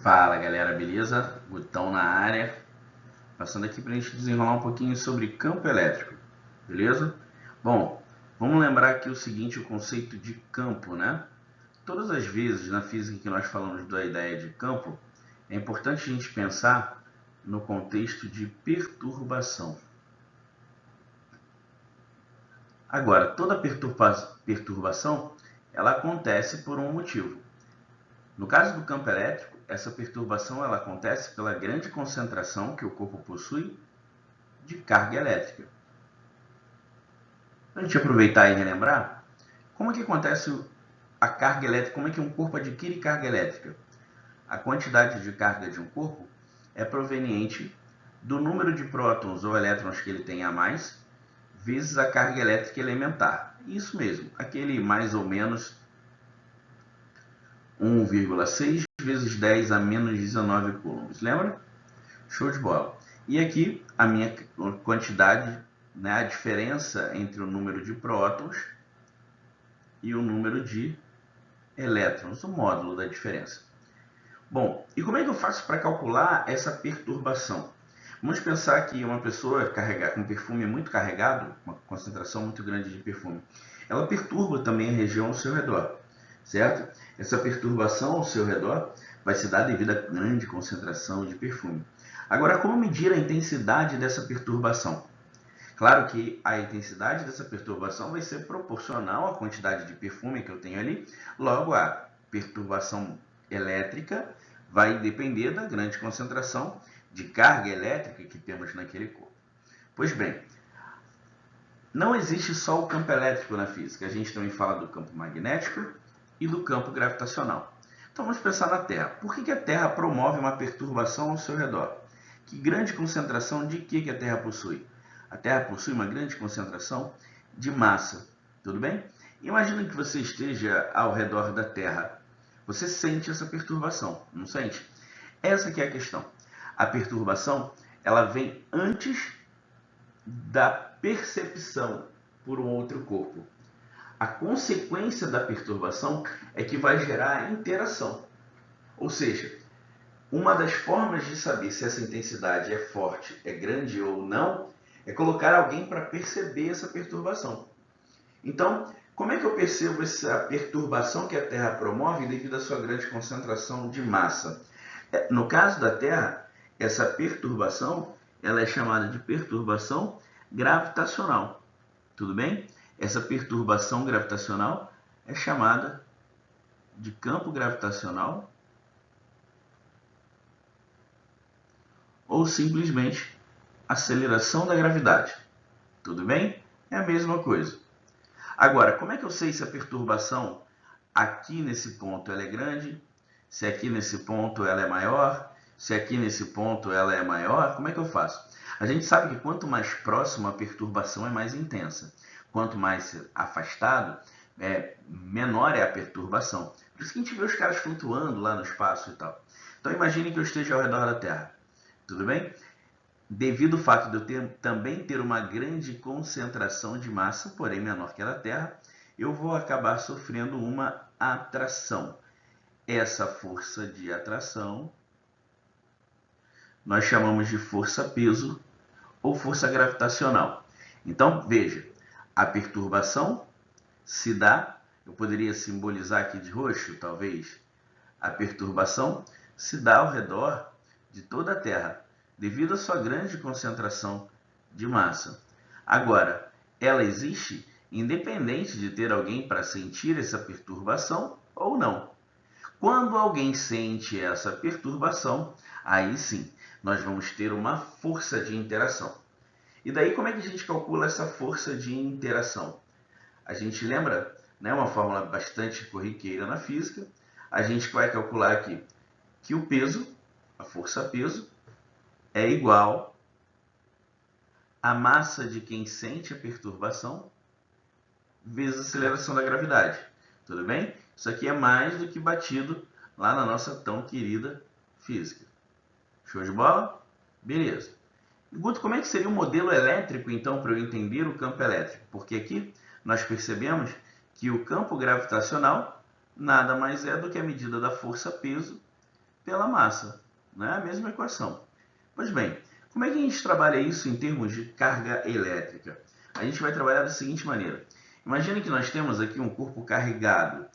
Fala galera, beleza? Gutão na área. Passando aqui para a gente desenrolar um pouquinho sobre campo elétrico, beleza? Bom, vamos lembrar aqui o seguinte, o conceito de campo, né? Todas as vezes na física que nós falamos da ideia de campo, é importante a gente pensar no contexto de perturbação. Agora, toda perturbação, ela acontece por um motivo. No caso do campo elétrico, essa perturbação ela acontece pela grande concentração que o corpo possui de carga elétrica. Para a gente aproveitar e relembrar, como é que acontece a carga elétrica, como é que um corpo adquire carga elétrica? A quantidade de carga de um corpo é proveniente do número de prótons ou elétrons que ele tem a mais, vezes a carga elétrica elementar. Isso mesmo, aquele mais ou menos 1,6 vezes 10 a menos 19 coulombs. Lembra? Show de bola. E aqui a minha quantidade, né, a diferença entre o número de prótons e o número de elétrons, o módulo da diferença. Bom, e como é que eu faço para calcular essa perturbação? Vamos pensar que uma pessoa com perfume muito carregado, uma concentração muito grande de perfume, ela perturba também a região ao seu redor, certo? Essa perturbação ao seu redor vai se dar devido à grande concentração de perfume. Agora, como medir a intensidade dessa perturbação? Claro que a intensidade dessa perturbação vai ser proporcional à quantidade de perfume que eu tenho ali, logo a perturbação elétrica vai depender da grande concentração de carga elétrica que temos naquele corpo. Pois bem, não existe só o campo elétrico na física, a gente também fala do campo magnético e do campo gravitacional. Então vamos pensar na Terra. Por que a Terra promove uma perturbação ao seu redor? Que grande concentração de que a Terra possui? A Terra possui uma grande concentração de massa, tudo bem? Imagina que você esteja ao redor da Terra. Você sente essa perturbação, não sente? Essa que é a questão. A perturbação, ela vem antes da percepção por um outro corpo. A consequência da perturbação é que vai gerar a interação. Ou seja, uma das formas de saber se essa intensidade é forte, é grande ou não, é colocar alguém para perceber essa perturbação. Então, como é que eu percebo essa perturbação que a Terra promove devido à sua grande concentração de massa? No caso da Terra, essa perturbação ela é chamada de perturbação gravitacional. Tudo bem? Essa perturbação gravitacional é chamada de campo gravitacional ou simplesmente aceleração da gravidade. Tudo bem? É a mesma coisa. Agora, como é que eu sei se a perturbação aqui nesse ponto ela é grande, se aqui nesse ponto ela é maior, se aqui nesse ponto ela é maior? Como é que eu faço? A gente sabe que quanto mais próximo a perturbação é mais intensa. Quanto mais afastado, menor é a perturbação. Por isso que a gente vê os caras flutuando lá no espaço e tal. Então imagine que eu esteja ao redor da Terra. Tudo bem? Devido ao fato de eu também ter uma grande concentração de massa, porém menor que a da Terra, eu vou acabar sofrendo uma atração. Essa força de atração nós chamamos de força-peso ou força gravitacional. Então, veja, a perturbação se dá, eu poderia simbolizar aqui de roxo, talvez, a perturbação se dá ao redor de toda a Terra, devido à sua grande concentração de massa. Agora, ela existe independente de ter alguém para sentir essa perturbação ou não. Quando alguém sente essa perturbação, aí sim, nós vamos ter uma força de interação. E daí como é que a gente calcula essa força de interação? A gente lembra, né, uma fórmula bastante corriqueira na física, a gente vai calcular aqui que o peso, a força-peso, é igual à massa de quem sente a perturbação vezes a aceleração da gravidade. Tudo bem? Isso aqui é mais do que batido lá na nossa tão querida física. Show de bola? Beleza. Guto, como é que seria o modelo elétrico, então, para eu entender o campo elétrico? Porque aqui nós percebemos que o campo gravitacional nada mais é do que a medida da força-peso pela massa, né? A mesma equação. Pois bem, como é que a gente trabalha isso em termos de carga elétrica? A gente vai trabalhar da seguinte maneira. Imagine que nós temos aqui um corpo carregado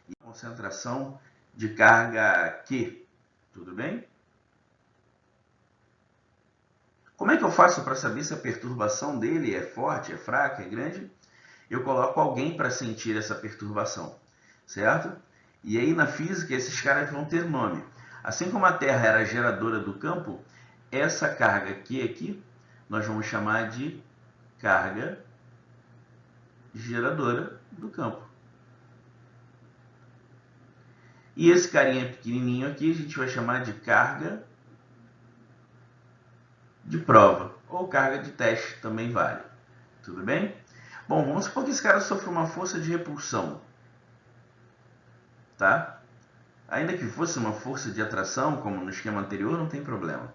e concentração de carga Q, tudo bem? Como é que eu faço para saber se a perturbação dele é forte, é fraca, é grande? Eu coloco alguém para sentir essa perturbação, certo? E aí na física esses caras vão ter nome. Assim como a Terra era geradora do campo, essa carga aqui nós vamos chamar de carga geradora do campo. E esse carinha pequenininho aqui a gente vai chamar de carga de prova, ou carga de teste, também vale. Tudo bem? Bom, vamos supor que esse cara sofre uma força de repulsão, tá? Ainda que fosse uma força de atração, como no esquema anterior, não tem problema.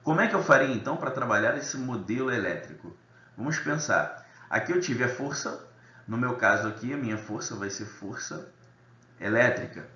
Como é que eu faria então para trabalhar esse modelo elétrico? Vamos pensar. Aqui eu tive a força, no meu caso aqui a minha força vai ser força elétrica,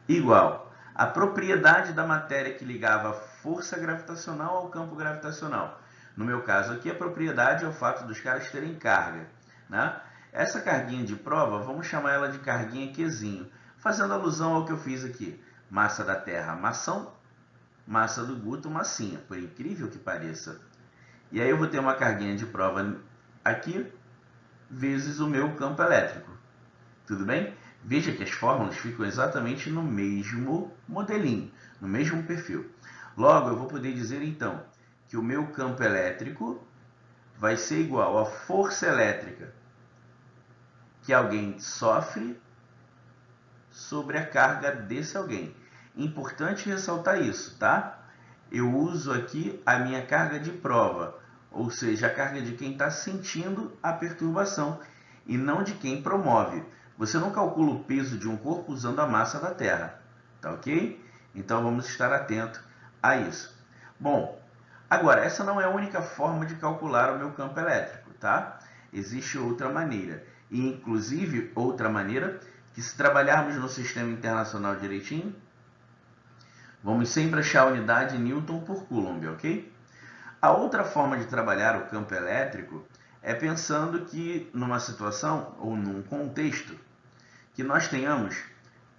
igual a propriedade da matéria que ligava a força gravitacional ao campo gravitacional. No meu caso aqui a propriedade é o fato dos caras terem carga, né? Essa carguinha de prova, vamos chamar ela de carguinha Qzinho, fazendo alusão ao que eu fiz aqui. Massa da Terra, mação, massa do Guto, massinha, por incrível que pareça. E aí eu vou ter uma carguinha de prova aqui, vezes o meu campo elétrico. Tudo bem? Veja que as fórmulas ficam exatamente no mesmo modelinho, no mesmo perfil. Logo, eu vou poder dizer então que o meu campo elétrico vai ser igual à força elétrica que alguém sofre sobre a carga desse alguém. Importante ressaltar isso, tá? Eu uso aqui a minha carga de prova, ou seja, a carga de quem está sentindo a perturbação e não de quem promove. Você não calcula o peso de um corpo usando a massa da Terra, tá ok? Então vamos estar atento a isso. Bom, agora essa não é a única forma de calcular o meu campo elétrico, tá? Existe outra maneira, e inclusive outra maneira que, se trabalharmos no sistema internacional direitinho, vamos sempre achar a unidade Newton por Coulomb, ok? A outra forma de trabalhar o campo elétrico é pensando que numa situação ou num contexto que nós tenhamos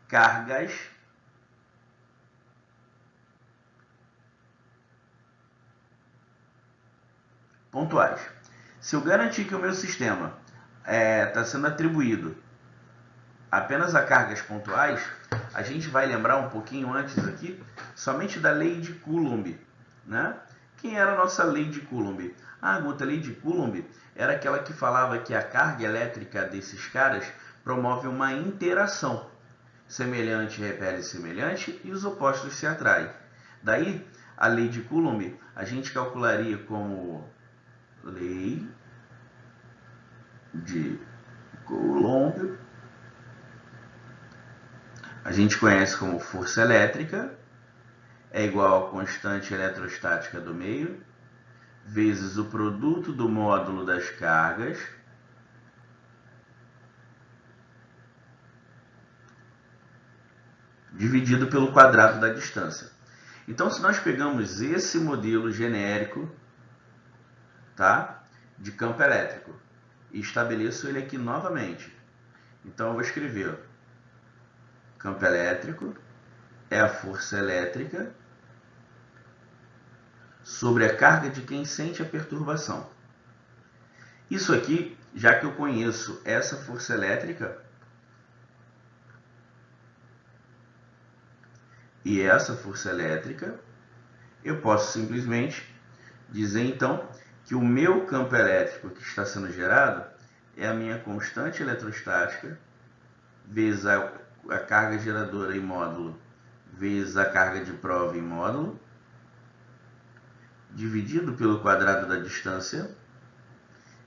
cargas pontuais. Se eu garantir que o meu sistema está sendo atribuído apenas a cargas pontuais, a gente vai lembrar um pouquinho antes aqui somente da lei de Coulomb, né? Quem era a nossa lei de Coulomb? Ah, Guta, a lei de Coulomb era aquela que falava que a carga elétrica desses caras promove uma interação. Semelhante repele semelhante e os opostos se atraem. Daí, a lei de Coulomb a gente calcularia como lei de Coulomb, a gente conhece como força elétrica, é igual à constante eletrostática do meio, vezes o produto do módulo das cargas, dividido pelo quadrado da distância. Então, se nós pegamos esse modelo genérico, tá, de campo elétrico, e estabeleço ele aqui novamente, então eu vou escrever: campo elétrico é a força elétrica sobre a carga de quem sente a perturbação. Isso aqui, já que eu conheço essa força elétrica e essa força elétrica, eu posso simplesmente dizer então que o meu campo elétrico que está sendo gerado é a minha constante eletrostática vezes a carga geradora em módulo vezes a carga de prova em módulo, dividido pelo quadrado da distância,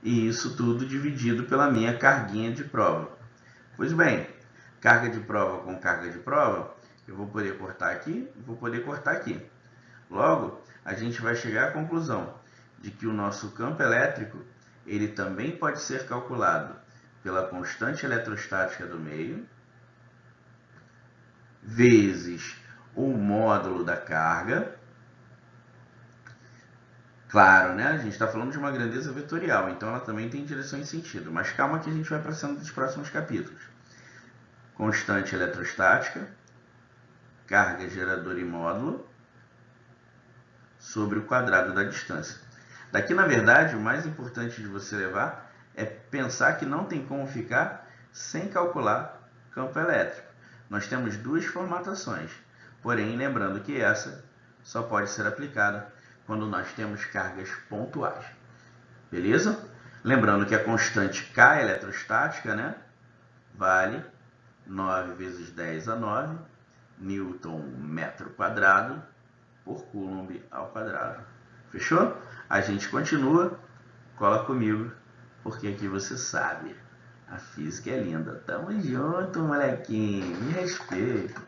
e isso tudo dividido pela minha carguinha de prova. Pois bem, carga de prova com carga de prova, eu vou poder cortar aqui, vou poder cortar aqui. Logo, a gente vai chegar à conclusão de que o nosso campo elétrico ele também pode ser calculado pela constante eletrostática do meio, vezes o módulo da carga. Claro, né? A gente está falando de uma grandeza vetorial, então ela também tem direção e sentido. Mas calma que a gente vai para cima dos próximos capítulos. Constante eletrostática, carga, gerador e módulo, sobre o quadrado da distância. Daqui, na verdade, o mais importante de você levar é pensar que não tem como ficar sem calcular campo elétrico. Nós temos duas formatações, porém, lembrando que essa só pode ser aplicada quando nós temos cargas pontuais. Beleza? Lembrando que a constante K eletrostática, né, vale 9 vezes 10 a 9 Newton metro quadrado por Coulomb ao quadrado. Fechou? A gente continua. Cola comigo, porque aqui você sabe. A física é linda. Tamo junto, molequinho. Me respeita.